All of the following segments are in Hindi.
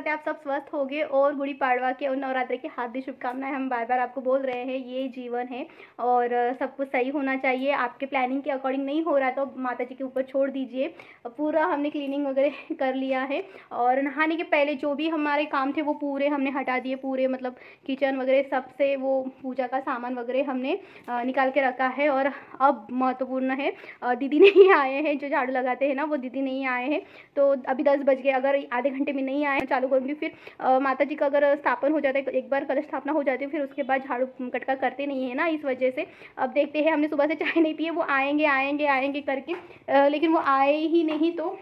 करते हैं आप सब स्वस्थ होगे और गुड़ी पाड़वा के और नवरात्रि की हार्दिक शुभकामनाएं। हम बार बार आपको बोल रहे हैं, ये जीवन है और सब कुछ सही होना चाहिए। आपके प्लानिंग के अकॉर्डिंग नहीं हो रहा तो माता जी के ऊपर छोड़ दीजिए। पूरा हमने क्लीनिंग वगैरह कर लिया है और नहाने के पहले जो भी हमारे काम थे वो पूरे हमने हटा दिए। पूरे मतलब किचन वगैरह सबसे वो पूजा का सामान वगैरह हमने निकाल के रखा है। और अब महत्वपूर्ण है, दीदी नहीं आए हैं, जो झाड़ू लगाते हैं ना वो दीदी नहीं आए हैं। तो अभी 10 बज गए, अगर आधे घंटे में नहीं आए चालू करूँगी। फिर माता जी का अगर स्थापन हो जाता है, एक बार कलश स्थापना हो जाती है, फिर उसके बाद झाड़ू कटका करते नहीं है ना, इस वजह से। अब देखते हैं, हमने सुबह से चाय नहीं पी है, वो आएंगे आएंगे आएंगे करके, लेकिन वो आए ही नहीं। तो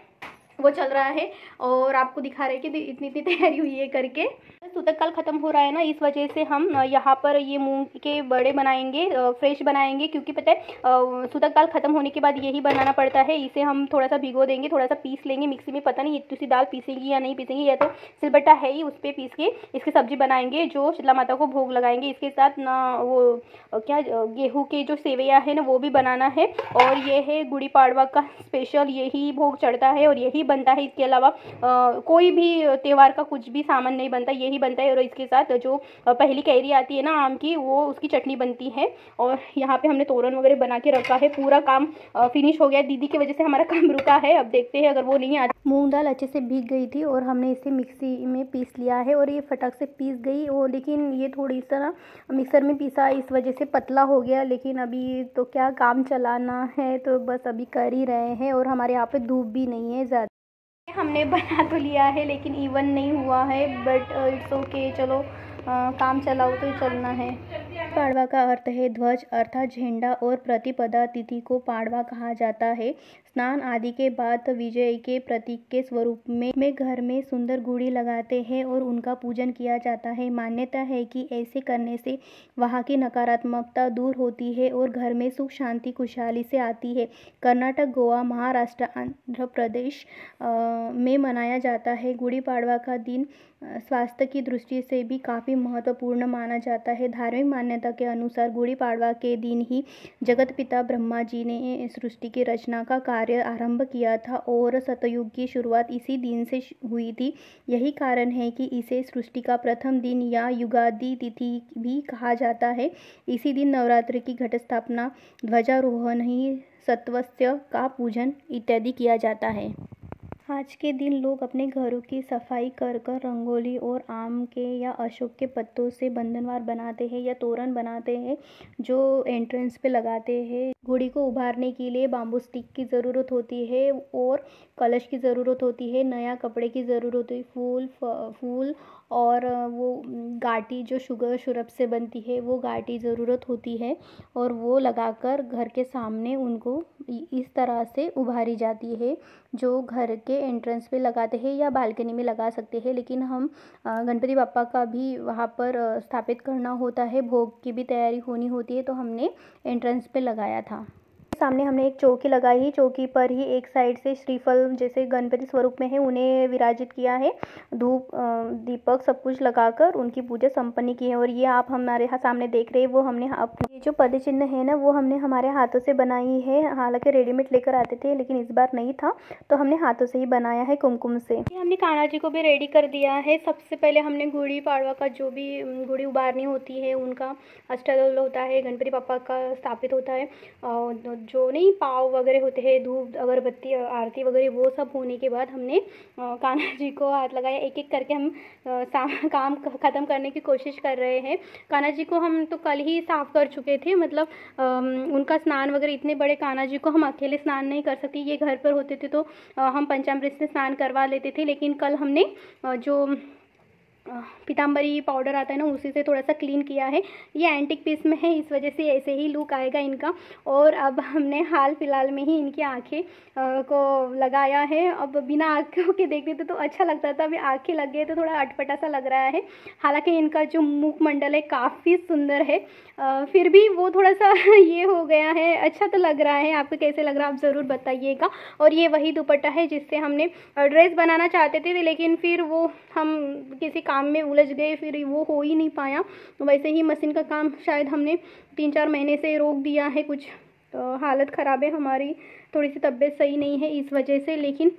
वो चल रहा है और आपको दिखा रहे हैं कि इतनी इतनी तैयारी हुई है करके। सूतक काल ख़त्म हो रहा है ना, इस वजह से हम यहाँ पर ये मूंग के बड़े बनाएंगे, फ्रेश बनाएंगे, क्योंकि पता है सूतक काल ख़त्म होने के बाद यही बनाना पड़ता है। इसे हम थोड़ा सा भिगो देंगे, थोड़ा सा पीस लेंगे मिक्सी में। पता नहीं इतनी सी दाल पीसेंगी या नहीं पीसेंगी, या तो सिलबट्टा है ही, उस पर पीस के इसकी सब्जी बनाएंगे जो शीतला माता को भोग लगाएंगे। इसके साथ ना वो क्या गेहूँ के जो सेवैया है ना वो भी बनाना है। और ये है गुड़ी पाड़वा का स्पेशल, यही भोग चढ़ता है और यही बनता है। इसके अलावा कोई भी त्यौहार का कुछ भी सामान नहीं बनता, यही बनता है। और इसके साथ जो पहली कैरी आती है ना आम की, वो उसकी चटनी बनती है। और यहाँ पे हमने तोरण वगैरह बना के रखा है। पूरा काम फिनिश हो गया, दीदी की वजह से हमारा काम रुका है। अब देखते हैं अगर वो नहीं आती। मूंग दाल अच्छे से भीग गई थी और हमने इसे मिक्सी में पीस लिया है और ये फटाक से पीस गई। और लेकिन ये थोड़ी सा ना मिक्सर में पीसा, इस वजह से पतला हो गया। लेकिन अभी तो क्या काम चलाना है, तो बस अभी कर ही रहे हैं। और हमारे यहाँ पे धूप भी नहीं है ज़्यादा। हमने बना तो लिया है लेकिन इवन नहीं हुआ है, बट इट्स ओके। चलो काम चलाओ तो चलना है। पाड़वा का अर्थ है ध्वज अर्थात झंडा, और प्रतिपदा तिथि को पाड़वा कहा जाता है। स्नान आदि के बाद विजय के प्रतीक के स्वरूप में घर में सुंदर गुड़ी लगाते हैं और उनका पूजन किया जाता है। मान्यता है कि ऐसे करने से वहाँ की नकारात्मकता दूर होती है और घर में सुख शांति खुशहाली से आती है। कर्नाटक, गोवा, महाराष्ट्र, आंध्र प्रदेश में मनाया जाता है। गुड़ी पाड़वा का दिन स्वास्थ्य की दृष्टि से भी काफ़ी महत्वपूर्ण माना जाता है। धार्मिक मान्यता के अनुसार गुड़ी पाड़वा के दिन ही जगत पिता ब्रह्मा जी ने सृष्टि की रचना का कार्य आरंभ किया था और सतयुग की शुरुआत इसी दिन से हुई थी। यही कारण है कि इसे सृष्टि का प्रथम दिन या युगादि तिथि भी कहा जाता है। इसी दिन नवरात्रि की घट स्थापना, ध्वजारोहण, ही सत्वस्य का पूजन इत्यादि किया जाता है। आज के दिन लोग अपने घरों की सफाई कर रंगोली और आम के या अशोक के पत्तों से बंधनवार बनाते हैं या तोरण बनाते हैं, जो एंट्रेंस पे लगाते हैं। गुड़ी को उभारने के लिए बाम्बू स्टिक की ज़रूरत होती है और कलश की ज़रूरत होती है, नया कपड़े की ज़रूरत होती है, फूल और वो गाटी जो शुगर सिरप से बनती है वो गाटी ज़रूरत होती है। और वो लगाकर घर के सामने उनको इस तरह से उभारी जाती है, जो घर के एंट्रेंस पे लगाते हैं या बालकनी में लगा सकते हैं। लेकिन हम गणपति बप्पा का भी वहाँ पर स्थापित करना होता है, भोग की भी तैयारी होनी होती है, तो हमने एंट्रेंस पे लगाया था। सामने हमने एक चौकी लगाई, चौकी पर ही एक साइड से श्रीफल जैसे गणपति स्वरूप में है उन्हें विराजित किया है। धूप दीपक सब कुछ लगाकर उनकी पूजा संपन्न की है। और ये आप हमारे सामने देख रहे हैं, वो हमने ये जो पद चिन्ह है ना, वो हमने हमारे हाथों से बनाई है। हालांकि रेडीमेड लेकर आते थे, लेकिन इस बार नहीं था तो हमने हाथों से ही बनाया है कुमकुम से। हमने कान्हा जी को भी रेडी कर दिया है। सबसे पहले हमने गुड़ी पाड़वा का जो भी गुड़ी उबारनी होती है उनका अष्टदल होता है, गणपति बप्पा का स्थापित होता है, जो नहीं पाव वगैरह होते हैं, धूप अगरबत्ती आरती वगैरह, वो सब होने के बाद हमने कान्हा जी को हाथ लगाया। एक एक करके हम काम ख़त्म करने की कोशिश कर रहे हैं। कान्हा जी को हम तो कल ही साफ़ कर चुके थे, मतलब उनका स्नान वगैरह, इतने बड़े कान्हा जी को हम अकेले स्नान नहीं कर सकते। ये घर पर होते थे तो हम पंचामृत से स्नान करवा लेते थे, लेकिन कल हमने जो पीताम्बरी पाउडर आता है ना, उसी से थोड़ा सा क्लीन किया है। ये एंटिक पीस में है, इस वजह से ऐसे ही लुक आएगा इनका। और अब हमने हाल फिलहाल में ही इनकी आँखें को लगाया है। अब बिना आँखों के देखते थे तो अच्छा लगता था, अभी आँखें लग गए तो थोड़ा अटपटा सा लग रहा है। हालांकि इनका जो मुखमंडल है काफ़ी सुंदर है, फिर भी वो थोड़ा सा ये हो गया है। अच्छा तो लग रहा है, आपको कैसे लग रहा है आप ज़रूर बताइएगा। और ये वही दुपट्टा है जिससे हमने ड्रेस बनाना चाहते थे, लेकिन फिर वो हम किसी काम में उलझ गए, फिर वो हो ही नहीं पाया। वैसे ही मशीन का काम शायद हमने 3-4 महीने से रोक दिया है। कुछ हालत ख़राब है हमारी, थोड़ी सी तबीयत सही नहीं है इस वजह से। लेकिन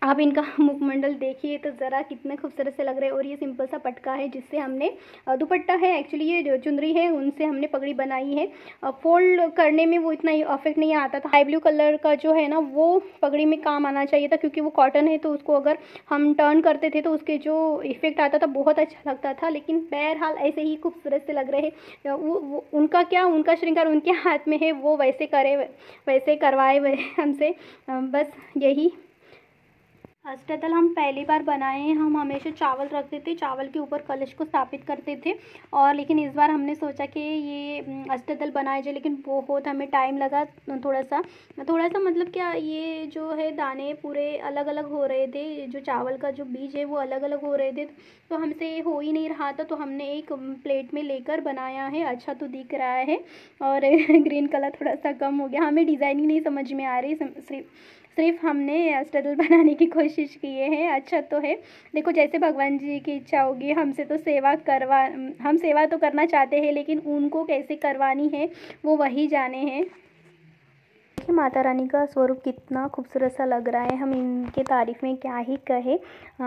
आप इनका मुखमंडल देखिए तो ज़रा कितने खूबसूरत से लग रहे हैं। और ये सिंपल सा पटका है जिससे हमने दुपट्टा है, एक्चुअली ये जो चुनरी है उनसे हमने पगड़ी बनाई है। फोल्ड करने में वो इतना इफेक्ट नहीं आता था। हाई ब्लू कलर का जो है ना वो पगड़ी में काम आना चाहिए था, क्योंकि वो कॉटन है तो उसको अगर हम टर्न करते थे तो उसके जो इफेक्ट आता था बहुत अच्छा लगता था। लेकिन बहरहाल ऐसे ही खूबसूरत से लग रहे हैं। वो उनका क्या, उनका श्रृंगार उनके हाथ में है, वो वैसे करे वैसे करवाए हमसे। बस यही। अष्टदल हम पहली बार बनाए हैं। हम हमेशा चावल रखते थे, चावल के ऊपर कलश को स्थापित करते थे। और लेकिन इस बार हमने सोचा कि ये अष्टदल बनाया जाए, लेकिन बहुत हमें टाइम लगा। थोड़ा सा मतलब क्या, ये जो है दाने पूरे अलग अलग हो रहे थे, जो चावल का जो बीज है वो अलग अलग हो रहे थे, तो हमसे हो ही नहीं रहा था। तो हमने एक प्लेट में लेकर बनाया है। अच्छा तो दिख रहा है। और ग्रीन कलर थोड़ा सा कम हो गया, हमें डिज़ाइनिंग नहीं समझ में आ रही, सिर्फ हमने अष्टदल बनाने की कोशिश किए हैं। अच्छा तो है। देखो जैसे भगवान जी की इच्छा होगी, हमसे तो हम सेवा तो करना चाहते हैं, लेकिन उनको कैसे करवानी है वो वही जाने हैं। देखिए माता रानी का स्वरूप कितना खूबसूरत सा लग रहा है। हम इनके तारीफ़ में क्या ही कहें।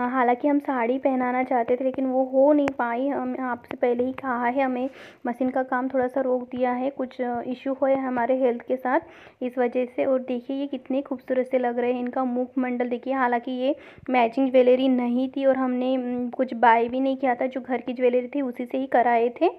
हालांकि हम साड़ी पहनाना चाहते थे लेकिन वो हो नहीं पाई। हम आपसे पहले ही कहा है, हमें मशीन का काम थोड़ा सा रोक दिया है, कुछ इशू हुए हमारे हेल्थ के साथ इस वजह से। और देखिए ये कितने खूबसूरत से लग रहे हैं। इनका मुखमंडल देखिए, हालांकि ये मैचिंग ज्वेलरी नहीं थी और हमने कुछ बाय भी नहीं किया था, जो घर की ज्वेलरी थी उसी से ही कराए थे।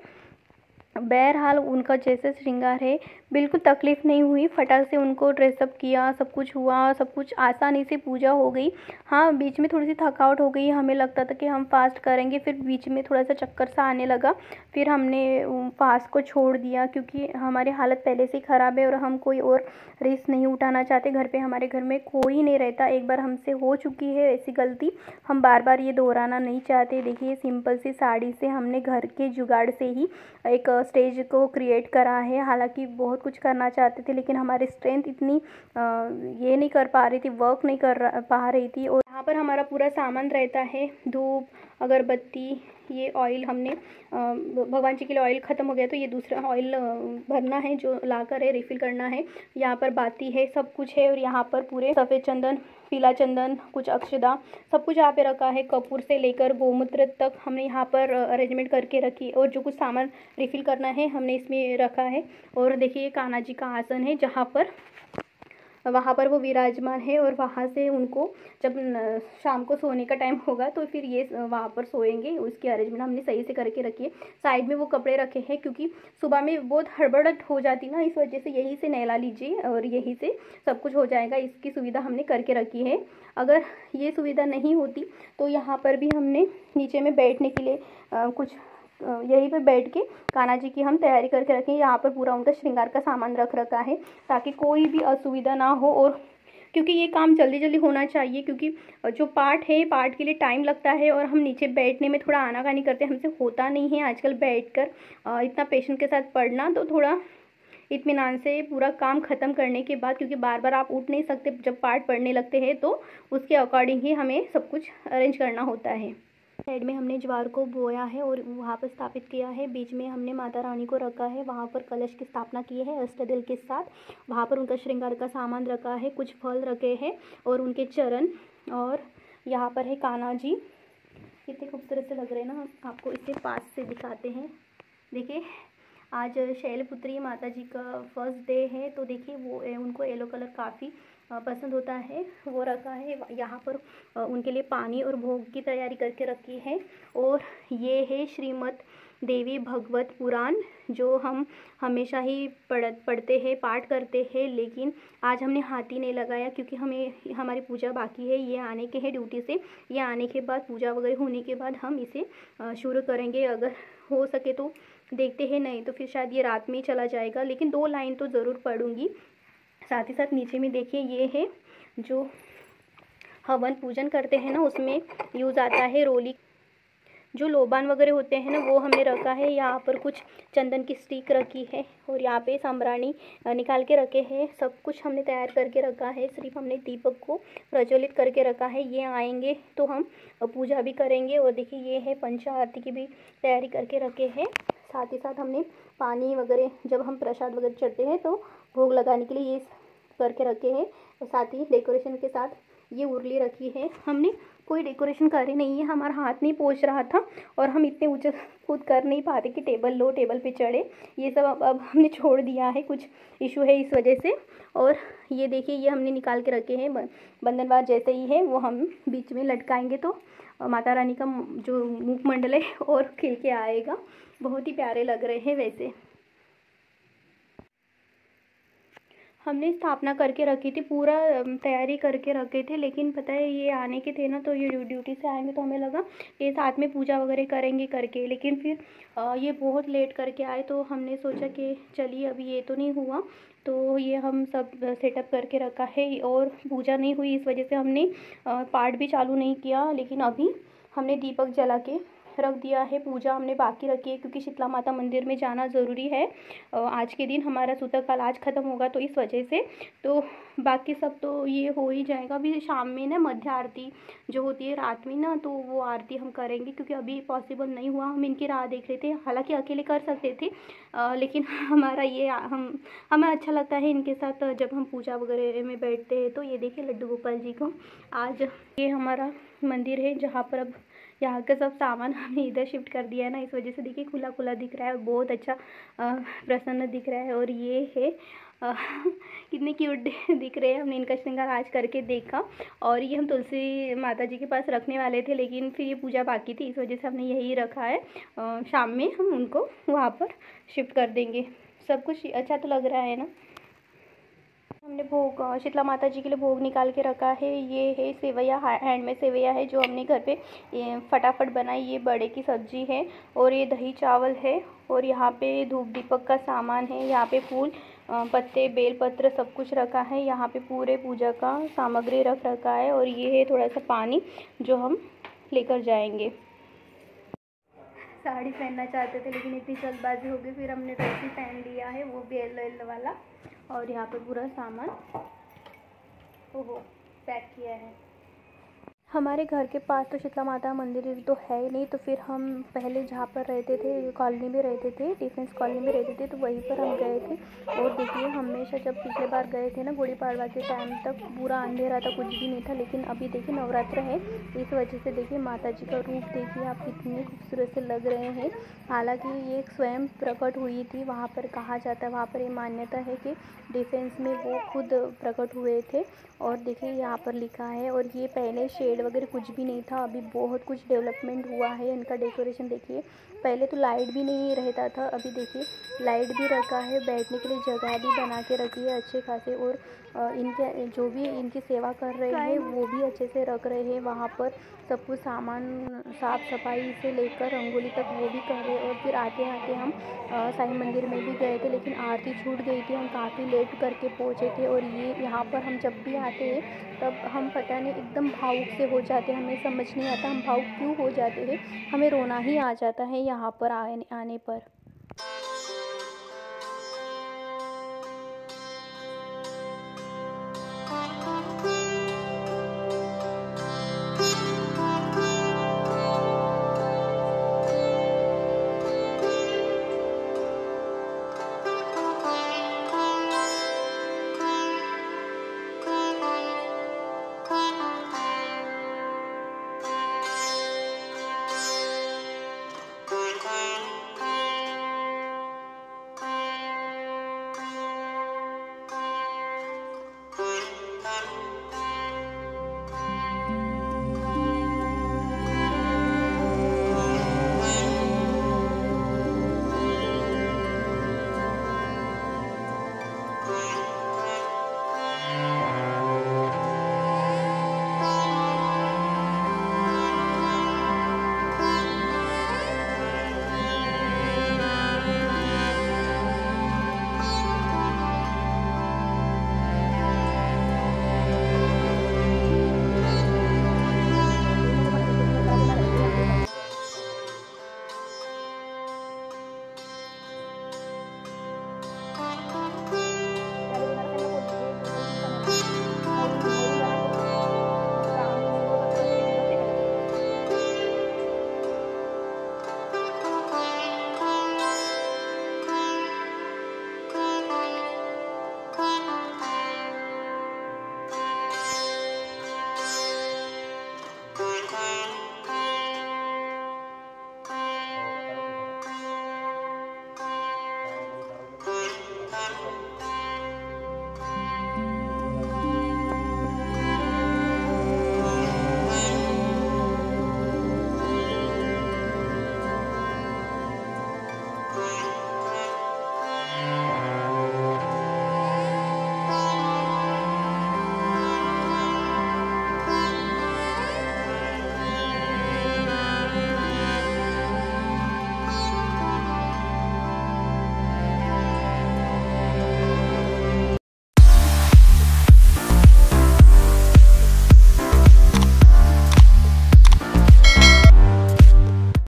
बहरहाल उनका जैसे श्रृंगार है बिल्कुल तकलीफ़ नहीं हुई, फटाक से उनको ड्रेसअप किया, सब कुछ हुआ, सब कुछ आसानी से पूजा हो गई। हाँ बीच में थोड़ी सी थकावट हो गई, हमें लगता था कि हम फास्ट करेंगे, फिर बीच में थोड़ा सा चक्कर सा आने लगा, फिर हमने फास्ट को छोड़ दिया, क्योंकि हमारी हालत पहले से ही ख़राब है और हम कोई और रिस्क नहीं उठाना चाहते। घर पे हमारे घर में कोई नहीं रहता, एक बार हमसे हो चुकी है ऐसी गलती, हम बार बार ये दोहराना नहीं चाहते। देखिए सिंपल सी साड़ी से हमने घर के जुगाड़ से ही एक स्टेज को क्रिएट करा है। हालांकि बहुत कुछ करना चाहते थे लेकिन हमारी स्ट्रेंथ इतनी ये नहीं कर पा रही थी, वर्क नहीं पा रही थी। और यहाँ पर हमारा पूरा सामान रहता है, धूप, अगरबत्ती, ये ऑयल हमने भगवान जी के लिए ऑयल ख़त्म हो गया तो ये दूसरा ऑयल भरना है, जो लाकर है रिफ़िल करना है। यहाँ पर बाती है, सब कुछ है। और यहाँ पर पूरे सफ़ेद चंदन, पीला चंदन, कुछ अक्षदा, सब कुछ यहाँ पे रखा है। कपूर से लेकर गोमूत्र तक हमने यहाँ पर अरेंजमेंट करके रखी। और जो कुछ सामान रिफ़िल करना है हमने इसमें रखा है। और देखिए ये कान्हा जी का आसन है, जहाँ पर वहाँ पर वो विराजमान है। और वहाँ से उनको जब शाम को सोने का टाइम होगा तो फिर ये वहाँ पर सोएंगे। उसकी अरेंजमेंट हमने सही से करके रखी है। साइड में वो कपड़े रखे हैं, क्योंकि सुबह में बहुत हड़बड़ाहट हो जाती ना, इस वजह से यहीं से नहला लीजिए और यहीं से सब कुछ हो जाएगा। इसकी सुविधा हमने करके रखी है। अगर ये सुविधा नहीं होती तो यहाँ पर भी हमने नीचे में बैठने के लिए कुछ यहीं पे बैठ के कान्हा जी की हम तैयारी करके रखें। यहाँ पर पूरा उनका श्रृंगार का सामान रख रखा है, ताकि कोई भी असुविधा ना हो। और क्योंकि ये काम जल्दी जल्दी होना चाहिए, क्योंकि जो पार्ट है, पार्ट के लिए टाइम लगता है और हम नीचे बैठने में थोड़ा आनाकानी करते हैं, हमसे होता नहीं है आजकल बैठकर इतना पेशेंट के साथ पढ़ना। तो थोड़ा इत्मीनान से पूरा काम ख़त्म करने के बाद, क्योंकि बार बार आप उठ नहीं सकते जब पार्ट पढ़ने लगते हैं, तो उसके अकॉर्डिंग ही हमें सब कुछ अरेंज करना होता है। साइड में हमने ज्वार को बोया है और वहाँ पर स्थापित किया है। बीच में हमने माता रानी को रखा है, वहाँ पर कलश की स्थापना की है अष्टदल के साथ। वहाँ पर उनका श्रृंगार का सामान रखा है, कुछ फल रखे हैं और उनके चरण। और यहाँ पर है कान्हा जी, कितने खूबसूरत से लग रहे हैं ना। हम आपको इसे पास से दिखाते हैं। देखिए आज शैलपुत्री माता जी का फर्स्ट डे है, तो देखिए वो उनको येलो कलर काफ़ी पसंद होता है, वो रखा है। यहाँ पर उनके लिए पानी और भोग की तैयारी करके रखी है। और ये है श्रीमद् देवी भगवत पुराण, जो हम हमेशा ही पढ़ते हैं, पाठ करते हैं, लेकिन आज हमने हाथ ही नहीं लगाया, क्योंकि हमारी पूजा बाकी है। ये आने के हैं ड्यूटी से, ये आने के बाद पूजा वगैरह होने के बाद हम इसे शुरू करेंगे। अगर हो सके तो देखते हैं, नहीं तो फिर शायद ये रात में ही चला जाएगा, लेकिन 2 लाइन तो ज़रूर पढ़ूंगी। साथ ही साथ नीचे में देखिए ये है जो हवन पूजन करते हैं ना, उसमें यूज़ आता है रोली। जो लोबान वगैरह होते हैं ना, वो हमने रखा है। यहाँ पर कुछ चंदन की स्टिक रखी है और यहाँ पे साम्राणी निकाल के रखे हैं। सब कुछ हमने तैयार करके रखा है, सिर्फ हमने दीपक को प्रज्वलित करके रखा है। ये आएंगे तो हम पूजा भी करेंगे। और देखिए ये है पंचा आरती की भी तैयारी करके रखे हैं। साथ ही साथ हमने पानी वगैरह, जब हम प्रसाद वगैरह चढ़ते हैं तो भोग लगाने के लिए ये करके रखे हैं। और साथ ही डेकोरेशन के साथ ये उरली रखी है। हमने कोई डेकोरेशन करी नहीं है, हमारा हाथ नहीं पहुँच रहा था और हम इतने ऊँचे खुद कर नहीं पाते कि टेबल लो टेबल पे चढ़े। ये सब अब हमने छोड़ दिया है, कुछ इशू है इस वजह से। और ये देखिए ये हमने निकाल के रखे हैं, बंधनवार जैसे ही है वो हम बीच में लटकाएंगे तो माता रानी का जो मुखमंडल है और खिल के आएगा। बहुत ही प्यारे लग रहे हैं। वैसे हमने स्थापना करके रखी थी, पूरा तैयारी करके रखे थे, लेकिन पता है ये आने के थे ना, तो ये ड्यूटी से आएंगे तो हमें लगा ये साथ में पूजा वगैरह करेंगे करके, लेकिन फिर ये बहुत लेट करके आए तो हमने सोचा कि चलिए अभी ये तो नहीं हुआ, तो ये हम सब सेटअप करके रखा है और पूजा नहीं हुई इस वजह से हमने पाठ भी चालू नहीं किया। लेकिन अभी हमने दीपक जला के रख दिया है, पूजा हमने बाकी रखी है क्योंकि शीतला माता मंदिर में जाना ज़रूरी है। आज के दिन हमारा सूतक काल आज ख़त्म होगा तो इस वजह से, तो बाकी सब तो ये हो ही जाएगा। अभी शाम में ना मध्य आरती जो होती है रात में ना, तो वो आरती हम करेंगे क्योंकि अभी पॉसिबल नहीं हुआ। हम इनकी राह देख रहे थे, हालांकि अकेले कर सकते थे लेकिन हमारा ये हमें अच्छा लगता है इनके साथ जब हम पूजा वगैरह में बैठते हैं। तो ये देखिए लड्डू गोपाल जी को, आज ये हमारा मंदिर है जहाँ पर अब यहाँ का सब सामान हमने इधर शिफ्ट कर दिया है ना, इस वजह से देखिए खुला खुला दिख रहा है और बहुत अच्छा प्रसन्न दिख रहा है। और ये है कितने क्यूट दिख रहे हैं। हमने इनका श्रृंगार आज करके देखा और ये हम तुलसी माता जी के पास रखने वाले थे, लेकिन फिर ये पूजा बाकी थी इस वजह से हमने यही रखा है। शाम में हम उनको वहाँ पर शिफ्ट कर देंगे। सब कुछ अच्छा तो लग रहा है ना। हमने भोग शीतला माता जी के लिए भोग निकाल के रखा है। ये है सेवैया, हैंड में सेवैया है जो हमने घर पे फटाफट बनाई। ये बड़े की सब्जी है और ये दही चावल है और यहाँ पे धूप दीपक का सामान है। यहाँ पे फूल पत्ते बेल पत्र सब कुछ रखा है। यहाँ पे पूरे पूजा का सामग्री रख रखा है और ये है थोड़ा सा पानी जो हम लेकर जाएंगे। साड़ी पहनना चाहते थे लेकिन इतनी जल्दबाजी हो गई, फिर हमने ड्रेस ही पहन लिया है, वो भी येलो वाला। और यहाँ पे पूरा सामान ओहो पैक किया है। हमारे घर के पास तो शीतला माता मंदिर तो है ही नहीं, तो फिर हम पहले जहाँ पर रहते थे कॉलोनी में रहते थे, डिफेंस कॉलोनी में रहते थे, तो वहीं पर हम गए थे। और देखिए हमेशा जब पिछले बार गए थे ना गुड़ी पाड़वा के टाइम तक पूरा अंधेरा था, कुछ भी नहीं था, लेकिन अभी देखिए नवरात्र है इस वजह से देखिए माता जी का रूप देखिए आप कितने खूबसूरत से लग रहे हैं। हालांकि ये स्वयं प्रकट हुई थी, वहाँ पर कहा जाता है, वहाँ पर ये मान्यता है कि डिफेंस में वो खुद प्रकट हुए थे। और देखिए यहाँ पर लिखा है, और ये पहले शेड वगैरह कुछ भी नहीं था, अभी बहुत कुछ डेवलपमेंट हुआ है। इनका डेकोरेशन देखिए, पहले तो लाइट भी नहीं रहता था, अभी देखिए लाइट भी रखा है, बैठने के लिए जगह भी बना के रखी है अच्छे खासे। और इनके जो भी इनकी सेवा कर रहे हैं वो भी अच्छे से रख रहे हैं वहाँ पर सब कुछ सामान, साफ़ सफाई से लेकर रंगोली तक वो भी कर रहे हैं। और फिर आते आते हम साईं मंदिर में भी गए थे, लेकिन आरती छूट गई थी, हम काफ़ी लेट करके पहुँचे थे। और ये यहाँ पर हम जब भी आते हैं तब हम पता नहीं एकदम भावुक से हो जाते हैं, हमें समझ नहीं आता हम भावुक क्यों हो जाते हैं, हमें रोना ही आ जाता है यहाँ पर आने पर।